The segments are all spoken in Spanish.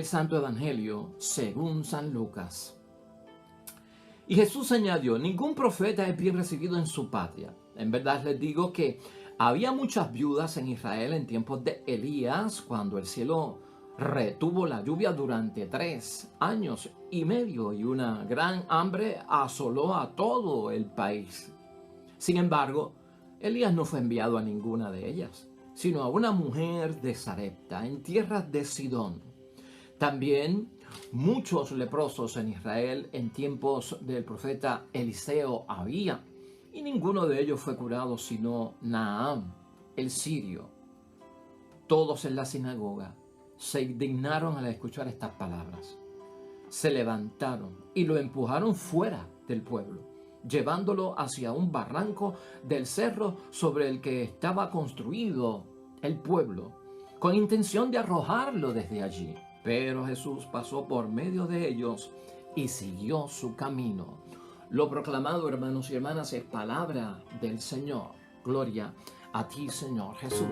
del Santo Evangelio según San Lucas. Y Jesús añadió: ningún profeta es bien recibido en su patria. En verdad les digo que había muchas viudas en Israel en tiempos de Elías, cuando el cielo retuvo la lluvia durante 3 años y medio y una gran hambre asoló a todo el país. Sin embargo, Elías no fue enviado a ninguna de ellas, sino a una mujer de Sarepta, en tierras de Sidón. También muchos leprosos en Israel en tiempos del profeta Eliseo había, y ninguno de ellos fue curado sino Naamán, el sirio. Todos en la sinagoga se indignaron al escuchar estas palabras. Se levantaron y lo empujaron fuera del pueblo, llevándolo hacia un barranco del cerro sobre el que estaba construido el pueblo, con intención de arrojarlo desde allí. Pero Jesús pasó por medio de ellos y siguió su camino. Lo proclamado, hermanos y hermanas, es palabra del Señor. Gloria a ti, Señor Jesús.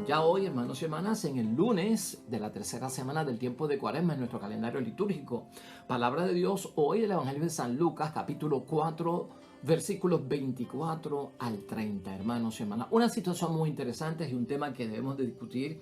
Ya hoy, hermanos y hermanas, en el lunes de la tercera semana del tiempo de Cuaresma en nuestro calendario litúrgico, palabra de Dios hoy del Evangelio de San Lucas, capítulo 4, versículos 24 al 30, hermanos y hermanas. Una situación muy interesante y un tema que debemos de discutir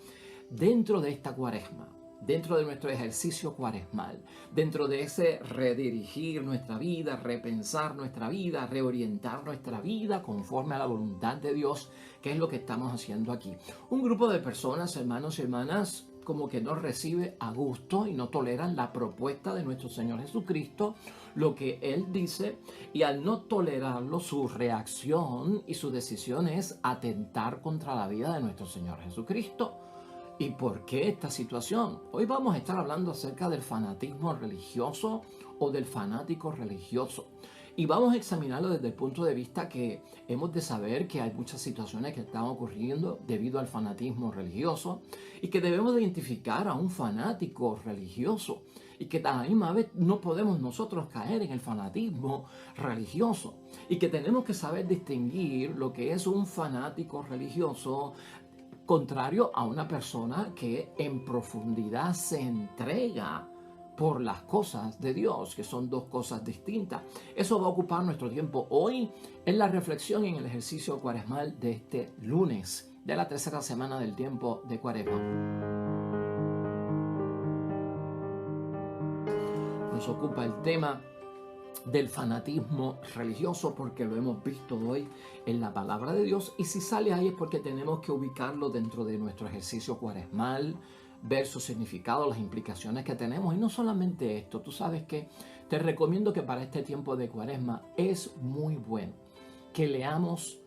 dentro de esta Cuaresma, dentro de nuestro ejercicio cuaresmal, dentro de ese redirigir nuestra vida, repensar nuestra vida, reorientar nuestra vida conforme a la voluntad de Dios, que es lo que estamos haciendo aquí. Un grupo de personas, hermanos y hermanas, como que no recibe a gusto y no toleran la propuesta de nuestro Señor Jesucristo, lo que Él dice, y al no tolerarlo, su reacción y su decisión es atentar contra la vida de nuestro Señor Jesucristo. ¿Y por qué esta situación? Hoy vamos a estar hablando acerca del fanatismo religioso o del fanático religioso. Y vamos a examinarlo desde el punto de vista que hemos de saber que hay muchas situaciones que están ocurriendo debido al fanatismo religioso y que debemos de identificar a un fanático religioso y que a la misma vez no podemos nosotros caer en el fanatismo religioso y que tenemos que saber distinguir lo que es un fanático religioso contrario a una persona que en profundidad se entrega por las cosas de Dios, que son dos cosas distintas. Eso va a ocupar nuestro tiempo hoy en la reflexión y en el ejercicio cuaresmal de este lunes, de la tercera semana del tiempo de Cuaresma. Nos ocupa el tema del fanatismo religioso porque lo hemos visto hoy en la palabra de Dios, y si sale ahí es porque tenemos que ubicarlo dentro de nuestro ejercicio cuaresmal, ver su significado, las implicaciones que tenemos. Y no solamente esto, tú sabes que te recomiendo que para este tiempo de Cuaresma es muy bueno que leamos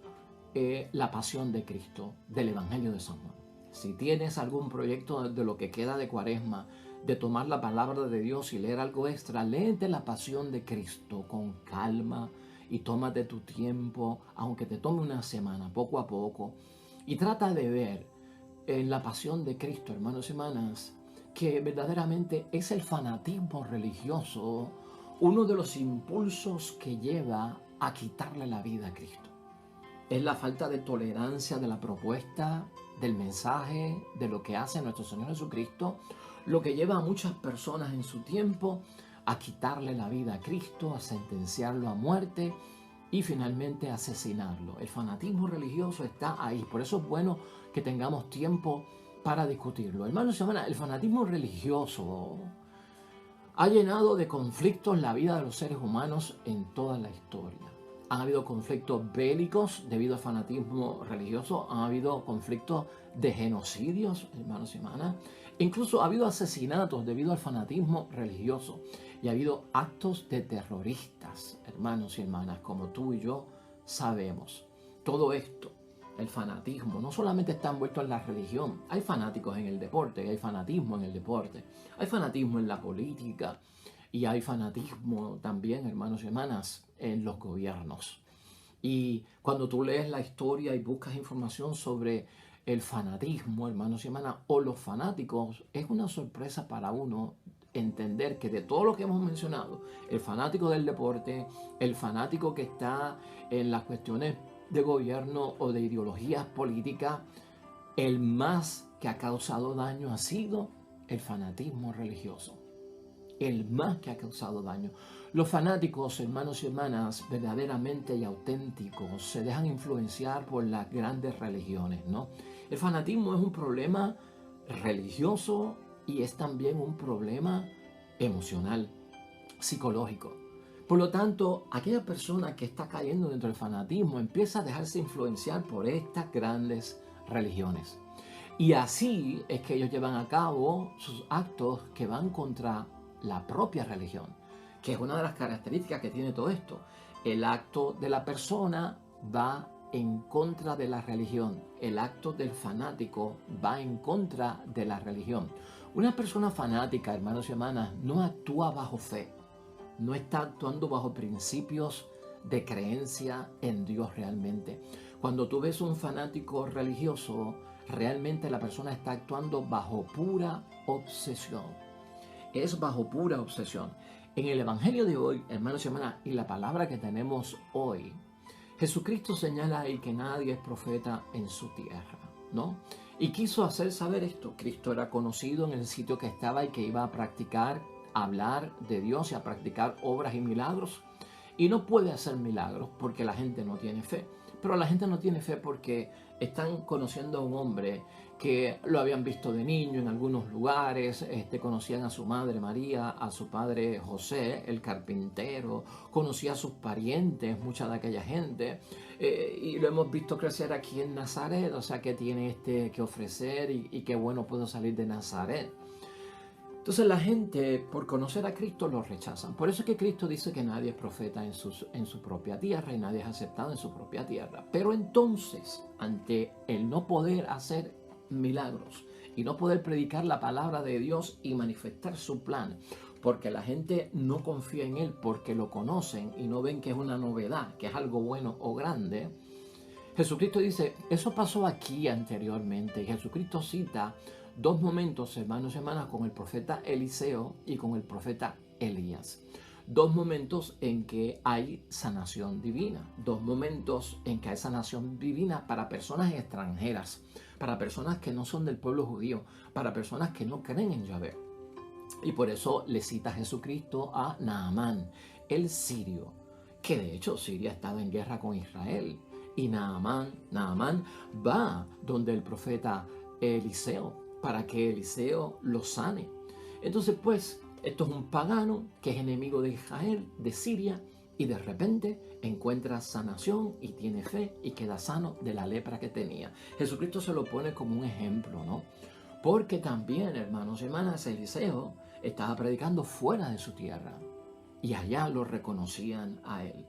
la pasión de Cristo del Evangelio de San Juan. Si tienes algún proyecto de lo que queda de Cuaresma, de tomar la palabra de Dios y leer algo extra, léete la pasión de Cristo con calma y tómate tu tiempo, aunque te tome una semana, poco a poco, y trata de ver en la pasión de Cristo, hermanos y hermanas, que verdaderamente es el fanatismo religioso uno de los impulsos que lleva a quitarle la vida a Cristo. Es la falta de tolerancia de la propuesta, del mensaje, de lo que hace nuestro Señor Jesucristo, lo que lleva a muchas personas en su tiempo a quitarle la vida a Cristo, a sentenciarlo a muerte y finalmente a asesinarlo. El fanatismo religioso está ahí, por eso es bueno que tengamos tiempo para discutirlo. Hermanos y hermanas, el fanatismo religioso ha llenado de conflictos la vida de los seres humanos en toda la historia. Han habido conflictos bélicos debido al fanatismo religioso, han habido conflictos de genocidios, hermanos y hermanas, incluso ha habido asesinatos debido al fanatismo religioso y ha habido actos de terroristas, hermanos y hermanas, como tú y yo sabemos. Todo esto, el fanatismo, no solamente está envuelto en la religión, hay fanáticos en el deporte, hay fanatismo en el deporte, hay fanatismo en la política, y hay fanatismo también, hermanos y hermanas, en los gobiernos. Y cuando tú lees la historia y buscas información sobre el fanatismo, hermanos y hermanas, o los fanáticos, es una sorpresa para uno entender que de todo lo que hemos mencionado, el fanático del deporte, el fanático que está en las cuestiones de gobierno o de ideologías políticas, el más que ha causado daño ha sido el fanatismo religioso. El más que ha causado daño. Los fanáticos, hermanos y hermanas, verdaderamente y auténticos, se dejan influenciar por las grandes religiones, ¿no? El fanatismo es un problema religioso y es también un problema emocional, psicológico. Por lo tanto, aquella persona que está cayendo dentro del fanatismo empieza a dejarse influenciar por estas grandes religiones. Y así es que ellos llevan a cabo sus actos que van contra la propia religión, que es una de las características que tiene todo esto. El acto de la persona va en contra de la religión. El acto del fanático va en contra de la religión. Una persona fanática, hermanos y hermanas, no actúa bajo fe. No está actuando bajo principios de creencia en Dios realmente. Cuando tú ves un fanático religioso, realmente la persona está actuando bajo pura obsesión. Es bajo pura obsesión. En el Evangelio de hoy, hermanos y hermanas, y la palabra que tenemos hoy, Jesucristo señala ahí que nadie es profeta en su tierra, ¿no? Y quiso hacer saber esto. Cristo era conocido en el sitio que estaba y que iba a practicar, a hablar de Dios y a practicar obras y milagros. Y no puede hacer milagros porque la gente no tiene fe. Pero la gente no tiene fe porque están conociendo a un hombre que lo habían visto de niño en algunos lugares, conocían a su madre María, a su padre José, el carpintero, conocía a sus parientes, mucha de aquella gente, y lo hemos visto crecer aquí en Nazaret, o sea que tiene que ofrecer y qué bueno puedo salir de Nazaret. Entonces la gente, por conocer a Cristo, lo rechazan. Por eso es que Cristo dice que nadie es profeta en su propia tierra y nadie es aceptado en su propia tierra. Pero entonces, ante el no poder hacer milagros y no poder predicar la palabra de Dios y manifestar su plan, porque la gente no confía en Él, porque lo conocen y no ven que es una novedad, que es algo bueno o grande, Jesucristo dice, eso pasó aquí anteriormente. Y Jesucristo cita dos momentos, hermanos y hermanas, con el profeta Eliseo y con el profeta Elías. Dos momentos en que hay sanación divina. Dos momentos en que hay sanación divina para personas extranjeras, para personas que no son del pueblo judío, para personas que no creen en Yahvé. Y por eso le cita Jesucristo a Naamán, el sirio, que de hecho Siria estaba en guerra con Israel. Y Naamán va donde el profeta Eliseo para que Eliseo lo sane. Entonces pues esto es un pagano que es enemigo de Israel, de Siria, y de repente encuentra sanación y tiene fe y queda sano de la lepra que tenía. Jesucristo se lo pone como un ejemplo, ¿no? Porque también, hermanos y hermanas, Eliseo estaba predicando fuera de su tierra y allá lo reconocían a él.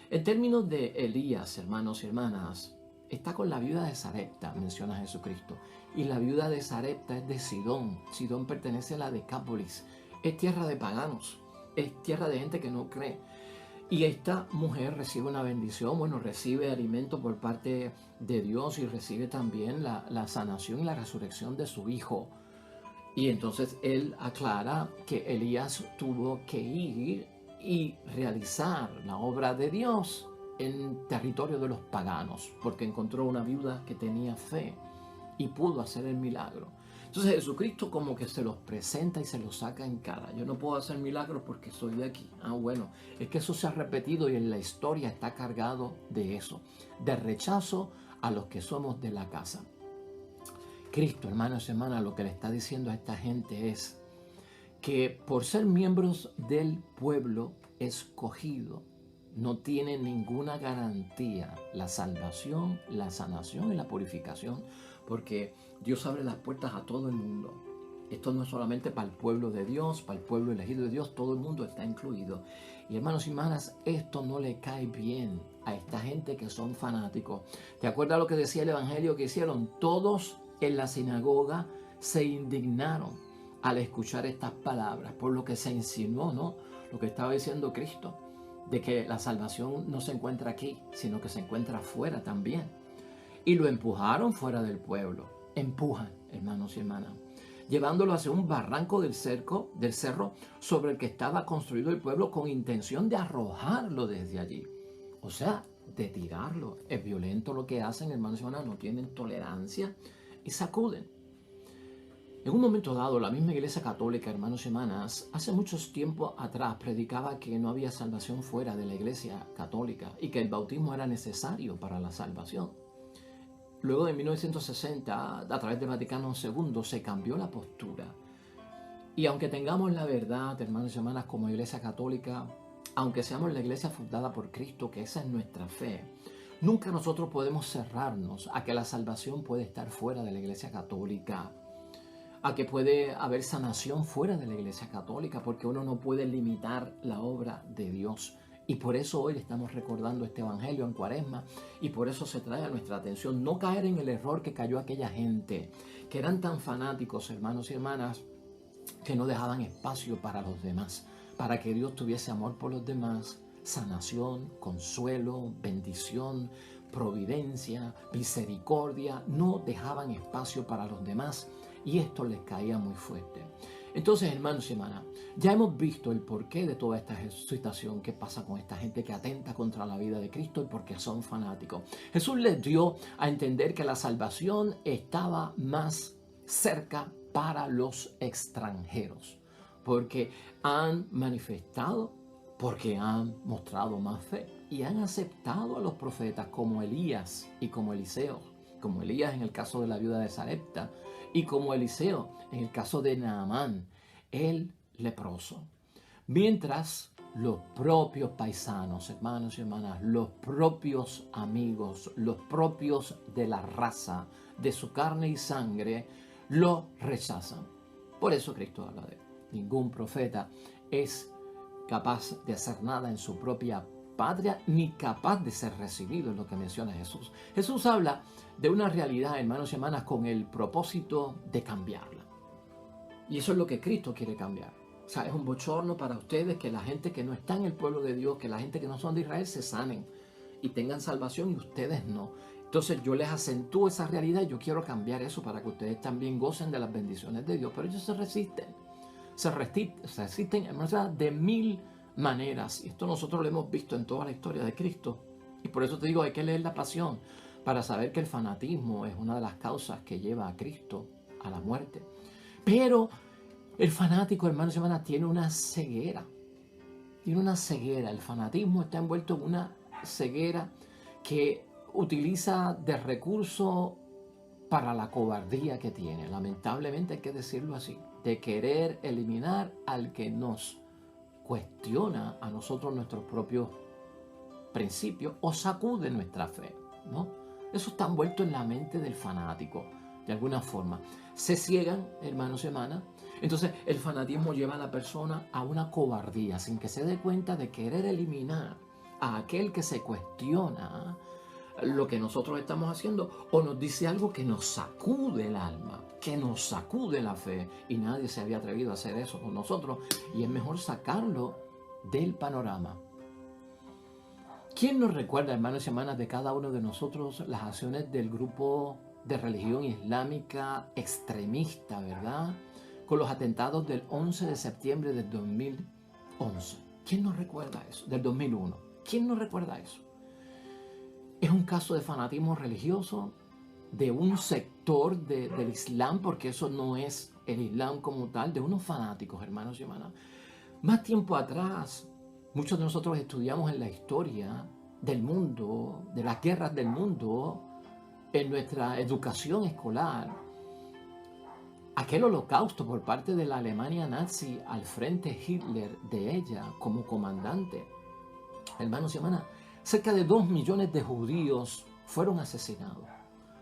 En términos de Elías, hermanos y hermanas, está con la viuda de Sarepta, menciona Jesucristo. Y la viuda de Sarepta es de Sidón. Sidón pertenece a la Decápolis. Es tierra de paganos. Es tierra de gente que no cree. Y esta mujer recibe una bendición, bueno, recibe alimento por parte de Dios y recibe también la sanación y la resurrección de su hijo. Y entonces él aclara que Elías tuvo que ir y realizar la obra de Dios en territorio de los paganos, porque encontró una viuda que tenía fe y pudo hacer el milagro. Entonces Jesucristo como que se los presenta y se los saca en cara. Yo no puedo hacer milagros porque soy de aquí. Bueno, es que eso se ha repetido y en la historia está cargado de eso, de rechazo a los que somos de la casa. Cristo, hermanos y hermanas, lo que le está diciendo a esta gente es que por ser miembros del pueblo escogido, no tiene ninguna garantía la salvación, la sanación y la purificación, porque Dios abre las puertas a todo el mundo. Esto no es solamente para el pueblo de Dios, para el pueblo elegido de Dios, todo el mundo está incluido. Y hermanos y hermanas, esto no le cae bien a esta gente que son fanáticos. ¿Te acuerdas lo que decía el Evangelio que hicieron? Todos en la sinagoga se indignaron al escuchar estas palabras, por lo que se insinuó, ¿no? Lo que estaba diciendo Cristo, de que la salvación no se encuentra aquí, sino que se encuentra afuera también. Y lo empujaron fuera del pueblo. Empujan, hermanos y hermanas, llevándolo hacia un barranco del cerro sobre el que estaba construido el pueblo con intención de arrojarlo desde allí. O sea, de tirarlo. Es violento lo que hacen, hermanos y hermanas, no tienen tolerancia. y sacuden. En un momento dado, la misma Iglesia Católica, hermanos y hermanas, hace muchos tiempos atrás predicaba que no había salvación fuera de la Iglesia Católica y que el bautismo era necesario para la salvación. Luego de 1960, a través del Vaticano II, se cambió la postura. Y aunque tengamos la verdad, hermanos y hermanas, como Iglesia Católica, aunque seamos la Iglesia fundada por Cristo, que esa es nuestra fe, nunca nosotros podemos cerrarnos a que la salvación puede estar fuera de la Iglesia Católica, a que puede haber sanación fuera de la Iglesia Católica, porque uno no puede limitar la obra de Dios. Y por eso hoy le estamos recordando este Evangelio en Cuaresma, y por eso se trae a nuestra atención no caer en el error que cayó aquella gente, que eran tan fanáticos, hermanos y hermanas, que no dejaban espacio para los demás, para que Dios tuviese amor por los demás, sanación, consuelo, bendición, providencia, misericordia. No dejaban espacio para los demás y esto les caía muy fuerte. Entonces, hermanos y hermanas, ya hemos visto el porqué de toda esta situación que pasa con esta gente que atenta contra la vida de Cristo y porque son fanáticos. Jesús les dio a entender que la salvación estaba más cerca para los extranjeros, porque han manifestado, porque han mostrado más fe y han aceptado a los profetas como Elías y como Eliseo, como Elías en el caso de la viuda de Sarepta y como Eliseo en el caso de Naamán, el leproso. Mientras los propios paisanos, hermanos y hermanas, los propios amigos, los propios de la raza, de su carne y sangre, lo rechazan. Por eso Cristo habla de ningún profeta es capaz de hacer nada en su propia patria, ni capaz de ser recibido, es lo que menciona Jesús. Jesús habla de una realidad, hermanos y hermanas, con el propósito de cambiarla. Y eso es lo que Cristo quiere cambiar. O sea, es un bochorno para ustedes que la gente que no está en el pueblo de Dios, que la gente que no son de Israel se sanen y tengan salvación y ustedes no. Entonces yo les acentúo esa realidad y yo quiero cambiar eso para que ustedes también gocen de las bendiciones de Dios. Pero ellos se resisten. Se resisten en verdad de mil maneras. Y esto nosotros lo hemos visto en toda la historia de Cristo. Y por eso te digo, hay que leer la Pasión para saber que el fanatismo es una de las causas que lleva a Cristo a la muerte. Pero el fanático, hermanos y hermanas, tiene una ceguera. Tiene una ceguera. El fanatismo está envuelto en una ceguera que utiliza de recurso para la cobardía que tiene. Lamentablemente hay que decirlo así. De querer eliminar al que nos cuestiona a nosotros nuestros propios principios o sacude nuestra fe, ¿no? Eso está envuelto en la mente del fanático, de alguna forma. Se ciegan, hermanos y hermanas. Entonces el fanatismo lleva a la persona a una cobardía, sin que se dé cuenta de querer eliminar a aquel que se cuestiona lo que nosotros estamos haciendo o nos dice algo que nos sacude el alma, que nos sacude la fe, y nadie se había atrevido a hacer eso con nosotros, y es mejor sacarlo del panorama. ¿Quién nos recuerda, hermanos y hermanas, de cada uno de nosotros las acciones del grupo de religión islámica extremista, verdad? Con los atentados del 11 de septiembre del 2011. ¿Quién nos recuerda eso? Del 2001. ¿Quién nos recuerda eso? Es un caso de fanatismo religioso de un sector del Islam, porque eso no es el Islam como tal, de unos fanáticos, hermanos y hermanas. Más tiempo atrás, muchos de nosotros estudiamos en la historia del mundo, de las guerras del mundo, en nuestra educación escolar, aquel holocausto por parte de la Alemania nazi al frente Hitler de ella como comandante. Hermanos y hermanas, cerca de 2 millones de judíos fueron asesinados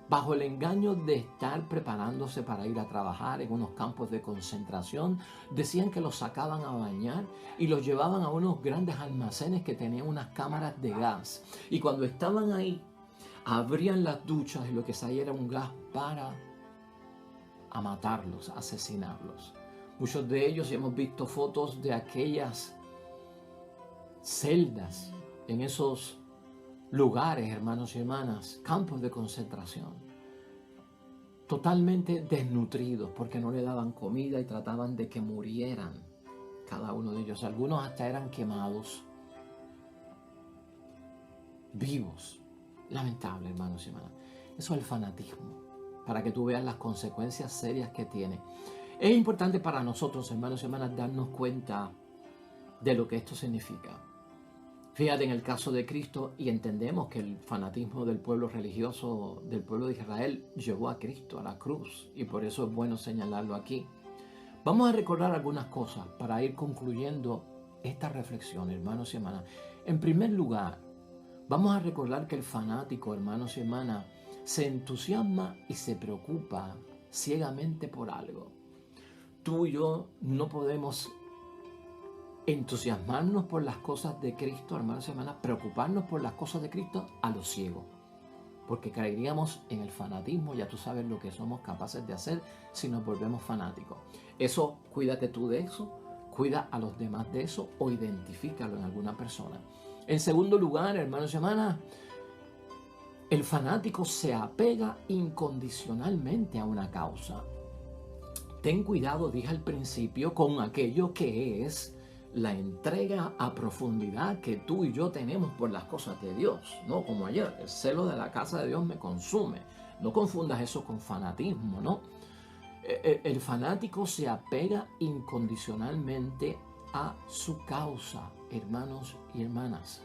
bajo el engaño de estar preparándose para ir a trabajar en unos campos de concentración. Decían que los sacaban a bañar y los llevaban a unos grandes almacenes que tenían unas cámaras de gas. Y cuando estaban ahí, abrían las duchas y lo que salía era un gas para matarlos, asesinarlos. Muchos de ellos, hemos visto fotos de aquellas celdas en esos lugares, hermanos y hermanas, campos de concentración, totalmente desnutridos porque no le daban comida y trataban de que murieran cada uno de ellos. Algunos hasta eran quemados vivos. Lamentable, hermanos y hermanas. Eso es el fanatismo. para que tú veas las consecuencias serias que tiene. Es importante para nosotros, hermanos y hermanas, darnos cuenta de lo que esto significa. Fíjate en el caso de Cristo y entendemos que el fanatismo del pueblo religioso, del pueblo de Israel, llevó a Cristo a la cruz y por eso es bueno señalarlo aquí. Vamos a recordar algunas cosas para ir concluyendo esta reflexión, hermanos y hermanas. En primer lugar, vamos a recordar que el fanático, hermanos y hermanas, se entusiasma y se preocupa ciegamente por algo. Tú y yo no podemos entusiasmarnos por las cosas de Cristo, hermanos y hermanas, preocuparnos por las cosas de Cristo a lo ciego. Porque caeríamos en el fanatismo, ya tú sabes lo que somos capaces de hacer si nos volvemos fanáticos. Eso, cuídate tú de eso, cuida a los demás de eso o identifícalo en alguna persona. En segundo lugar, hermanos y hermanas, el fanático se apega incondicionalmente a una causa. Ten cuidado, dije al principio, con aquello que es la entrega a profundidad que tú y yo tenemos por las cosas de Dios, ¿no? Como ayer, el celo de la casa de Dios me consume. No confundas eso con fanatismo, ¿no? El fanático se apega incondicionalmente a su causa, hermanos y hermanas,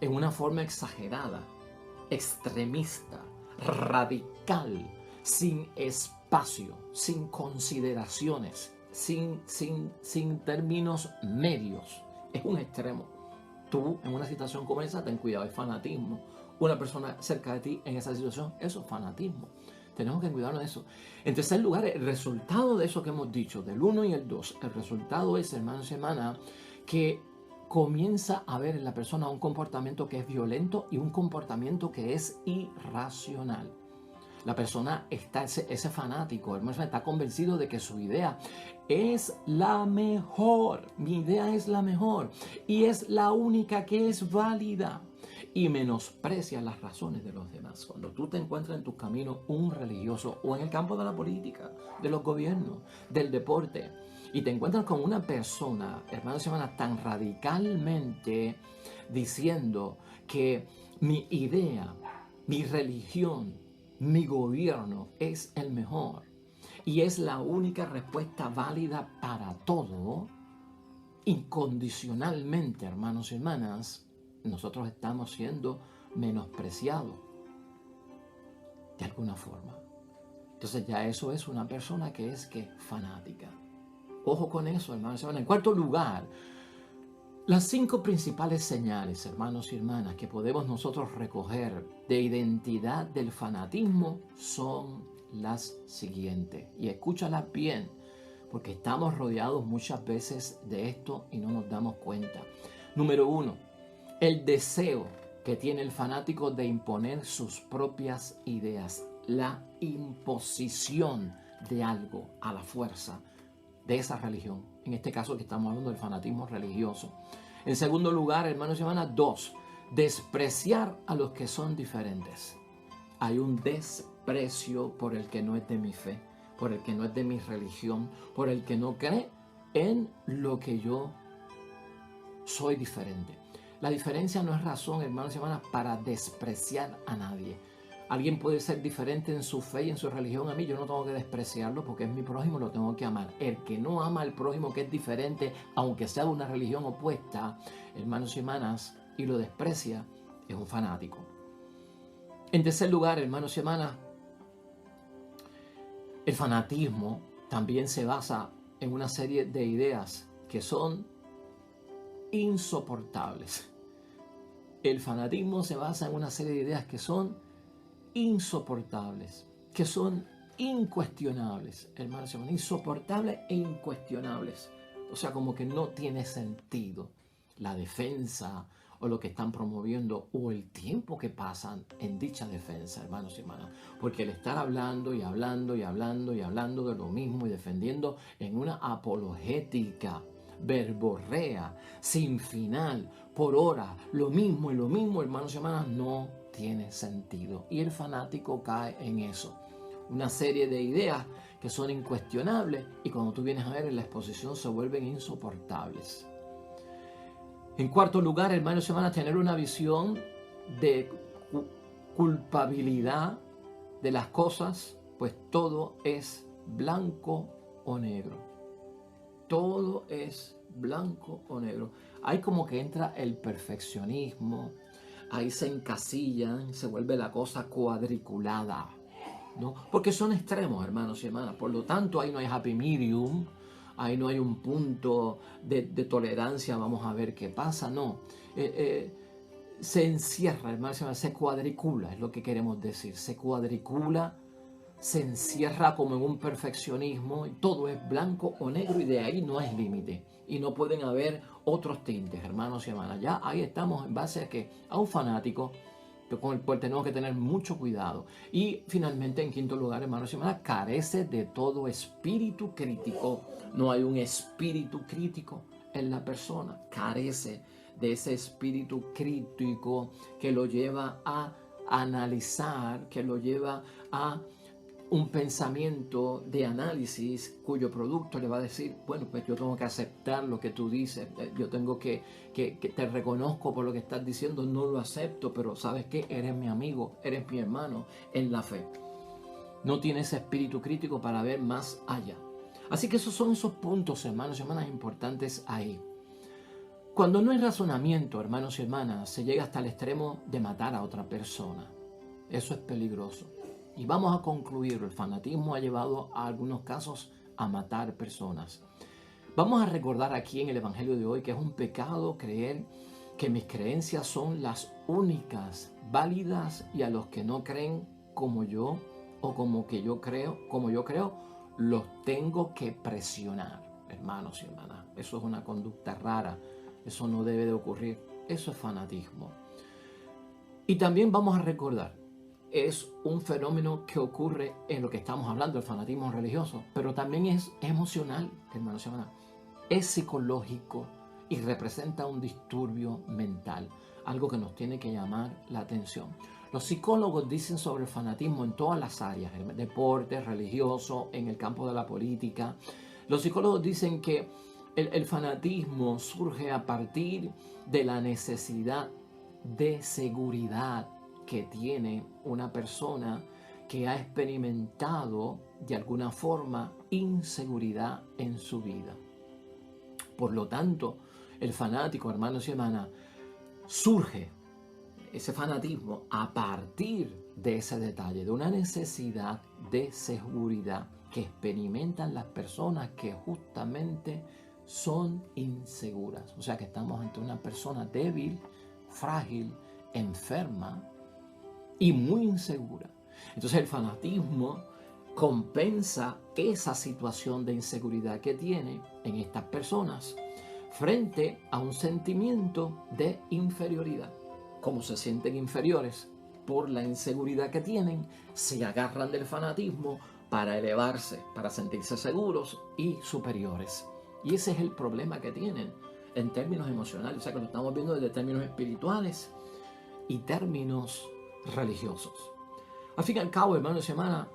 en una forma exagerada, extremista, radical, sin espacio, sin consideraciones, sin términos medios. Es un extremo. Tú en una situación como esa, ten cuidado, es fanatismo. Una persona cerca de ti en esa situación, eso es fanatismo. Tenemos que cuidarnos de eso. En tercer lugar, el resultado de eso que hemos dicho, del 1 y el 2, el resultado es, hermanos y hermanas, que comienza a ver en la persona un comportamiento que es violento y un comportamiento que es irracional. La persona está, ese fanático, hermano, está convencido de que su idea es la mejor. Mi idea es la mejor y es la única que es válida. Y menosprecia las razones de los demás. Cuando tú te encuentras en tu camino un religioso o en el campo de la política, de los gobiernos, del deporte, y te encuentras con una persona, hermanos y hermanas, tan radicalmente diciendo que mi idea, mi religión, mi gobierno es el mejor y es la única respuesta válida para todo, incondicionalmente, hermanos y hermanas, nosotros estamos siendo menospreciados de alguna forma. Entonces ya eso es una persona que es fanática. Ojo con eso, hermanos y hermanas. En cuarto lugar, las 5 principales señales, hermanos y hermanas, que podemos nosotros recoger de identidad del fanatismo son las siguientes. Y escúchalas bien, porque estamos rodeados muchas veces de esto y no nos damos cuenta. Número 1, el deseo que tiene el fanático de imponer sus propias ideas. La imposición de algo a la fuerza de esa religión. En este caso que estamos hablando del fanatismo religioso. En segundo lugar, hermanos y hermanas, 2, despreciar a los que son diferentes. Hay un desprecio por el que no es de mi fe, por el que no es de mi religión, por el que no cree en lo que yo soy diferente. La diferencia no es razón, hermanos y hermanas, para despreciar a nadie. Alguien puede ser diferente en su fe y en su religión a mí, yo no tengo que despreciarlo porque es mi prójimo, lo tengo que amar. El que no ama al prójimo que es diferente, aunque sea de una religión opuesta, hermanos y hermanas, y lo desprecia, es un fanático. En tercer lugar, hermanos y hermanas, el fanatismo también se basa en una serie de ideas que son insoportables. El fanatismo se basa en una serie de ideas que son insoportables, que son incuestionables, hermanos y hermanas, insoportables e incuestionables. O sea, como que no tiene sentido la defensa o lo que están promoviendo o el tiempo que pasan en dicha defensa, hermanos y hermanas. Porque el estar hablando y hablando y hablando y hablando de lo mismo y defendiendo en una apologética verborrea, sin final, por hora, lo mismo y lo mismo, hermanos y hermanas, no tiene sentido. Y el fanático cae en eso. Una serie de ideas que son incuestionables y cuando tú vienes a ver en la exposición se vuelven insoportables. En cuarto lugar, hermanos y hermanas, tener una visión de culpabilidad de las cosas, pues todo es blanco o negro. Todo es blanco o negro. Hay como que entra el perfeccionismo, ahí se encasillan, se vuelve la cosa cuadriculada, ¿no? Porque son extremos, hermanos y hermanas. Por lo tanto, ahí no hay happy medium, ahí no hay un punto de tolerancia, vamos a ver qué pasa, no. Se encierra, hermanos y hermanas, se cuadricula, es lo que queremos decir. Se cuadricula, se encierra como en un perfeccionismo, y todo es blanco o negro y de ahí no hay límite. Y no pueden haber otros tintes, hermanos y hermanas. Ya ahí estamos en base a que a un fanático con el cual tenemos que tener mucho cuidado. Y finalmente, en quinto lugar, hermanos y hermanas, carece de todo espíritu crítico. No hay un espíritu crítico en la persona. Carece de ese espíritu crítico que lo lleva a analizar, que lo lleva a un pensamiento de análisis cuyo producto le va a decir, bueno, pues yo tengo que aceptar lo que tú dices, yo tengo que te reconozco por lo que estás diciendo, no lo acepto, pero ¿sabes qué? Eres mi amigo, eres mi hermano en la fe. No tiene ese espíritu crítico para ver más allá. Así que esos son esos puntos, hermanos y hermanas, importantes ahí. Cuando no hay razonamiento, hermanos y hermanas, se llega hasta el extremo de matar a otra persona. Eso es peligroso. Y vamos a concluir, el fanatismo ha llevado a algunos casos a matar personas. Vamos a recordar aquí en el Evangelio de hoy que es un pecado creer que mis creencias son las únicas válidas y a los que no creen como yo o como yo creo, los tengo que presionar, hermanos y hermanas. Eso es una conducta rara, eso no debe de ocurrir, eso es fanatismo. Y también vamos a recordar, es un fenómeno que ocurre en lo que estamos hablando, el fanatismo religioso, pero también es emocional, hermanos y hermanas. Es psicológico y representa un disturbio mental, algo que nos tiene que llamar la atención. Los psicólogos dicen sobre el fanatismo en todas las áreas, el deporte, religioso, en el campo de la política. Los psicólogos dicen que el fanatismo surge a partir de la necesidad de seguridad que tiene una persona que ha experimentado de alguna forma inseguridad en su vida. Por lo tanto, el fanático, hermanos y hermanas, surge ese fanatismo a partir de ese detalle, de una necesidad de seguridad que experimentan las personas que justamente son inseguras. O sea que estamos ante una persona débil, frágil, enferma y muy insegura. Entonces el fanatismo compensa esa situación de inseguridad que tiene en estas personas frente a un sentimiento de inferioridad. Como se sienten inferiores por la inseguridad que tienen, se agarran del fanatismo para elevarse, para sentirse seguros y superiores. Y ese es el problema que tienen en términos emocionales. O sea que lo estamos viendo desde términos espirituales y términos religiosos. Al fin y al cabo, hermanos y hermanas,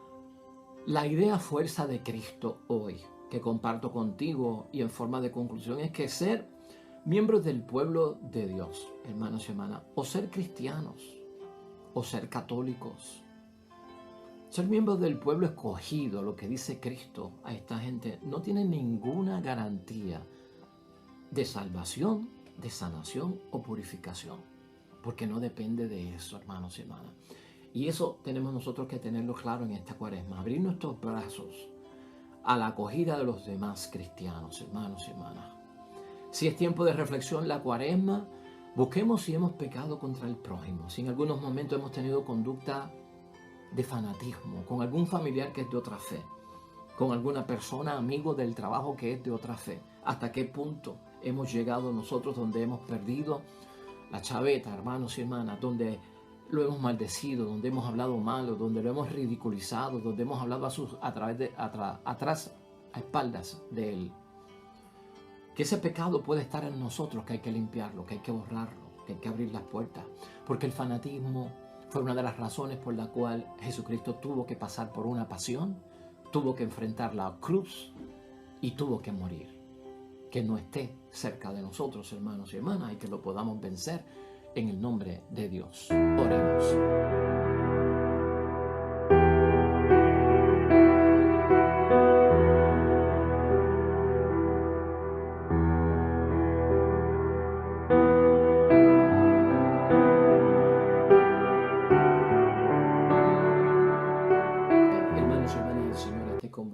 la idea fuerza de Cristo hoy, que comparto contigo y en forma de conclusión, es que ser miembros del pueblo de Dios, hermanos y hermanas, o ser cristianos, o ser católicos, ser miembros del pueblo escogido, lo que dice Cristo a esta gente, no tiene ninguna garantía de salvación, de sanación o purificación, porque no depende de eso, hermanos y hermanas. Y eso tenemos nosotros que tenerlo claro en esta cuaresma, abrir nuestros brazos a la acogida de los demás cristianos, hermanos y hermanas. Si es tiempo de reflexión la cuaresma, busquemos si hemos pecado contra el prójimo, si en algunos momentos hemos tenido conducta de fanatismo, con algún familiar que es de otra fe, con alguna persona, amigo del trabajo que es de otra fe. ¿Hasta qué punto hemos llegado nosotros donde hemos perdido la chaveta, hermanos y hermanas, donde lo hemos maldecido, donde hemos hablado malo, donde lo hemos ridiculizado, donde hemos hablado atrás, a espaldas de él? Que ese pecado puede estar en nosotros, que hay que limpiarlo, que hay que borrarlo, que hay que abrir las puertas, porque el fanatismo fue una de las razones por la cual Jesucristo tuvo que pasar por una pasión, tuvo que enfrentar la cruz y tuvo que morir. Que no esté cerca de nosotros, hermanos y hermanas, y que lo podamos vencer en el nombre de Dios. Oremos.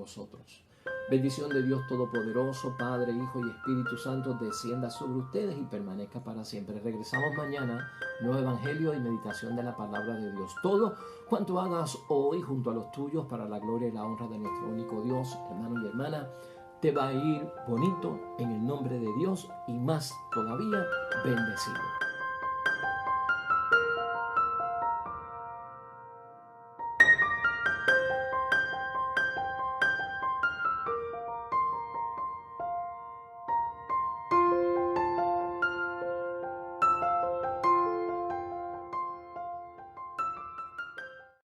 vosotros. Bendición de Dios Todopoderoso, Padre, Hijo y Espíritu Santo, descienda sobre ustedes y permanezca para siempre. Regresamos mañana, nuevo evangelio y meditación de la palabra de Dios. Todo cuanto hagas hoy junto a los tuyos para la gloria y la honra de nuestro único Dios, hermano y hermana, te va a ir bonito en el nombre de Dios y más todavía bendecido.